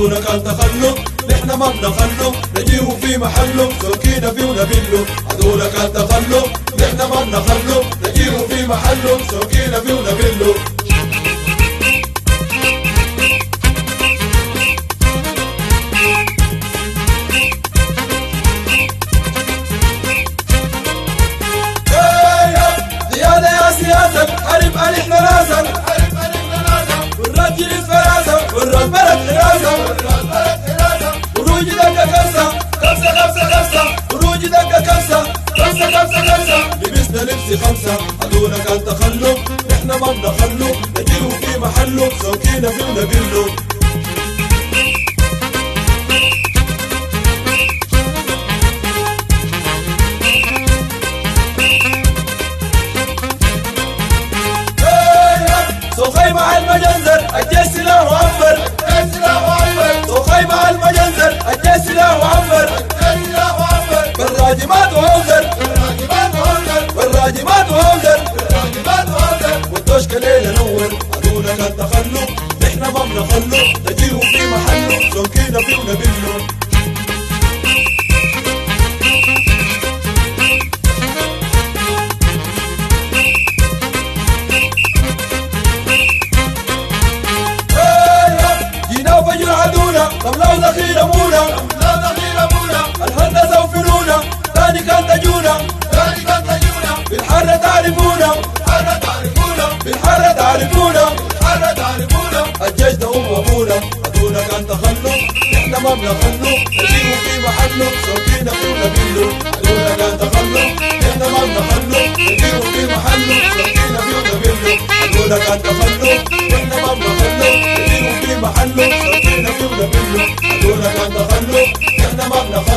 عدونا كان تخلف نحن ما بنخلف نجيه في محله سوكينا فيه ونبله. عدونا كان تخلف نحن ما بنخلف نجيه في محله سوكينا فيه ونبله. حرب ألفنا راسا والراجل الفراسة والراس بلد حراسة وروج دقة كبسة كبسة كبسة كبسة وروج دقة كبسة كبسة كبسة كبسة لبسنا لبس خمسة. عدونا كان تخلف نحن ما بنخلف نجيه في محله سوكينا فيه ونبله. صوخي مع المجنزر الجيش سلاح وعنبر صوخي مع المجنزر الجيش سلاح وعنبر بالراجمات وهوزر والراجمات وهوزر والدوشكة ليلة نور. عدونا كان تخلف نحن ما بنخلف نجيه في محله سوكينا فيه ونبله. طملة وذخيرة مونا الهندسة وفنونا ثاني كان تجونا بالحرة تعرفونا بالحرة تعرفونا الجيش ده أم وأبونا. عدونا كان تخلف نحن ما بنخلف نجيه في محله سوكينا فيه ونبله. عدونا كان تخلف نحن ما بنخلف نجيه في محله سوكينا فيه ونبله. عدونا كان تخلف نحن ما بنخلف نجيه في محله سوكينا فيه ونبله. عدونا كان تخلف نحن ما بنخلف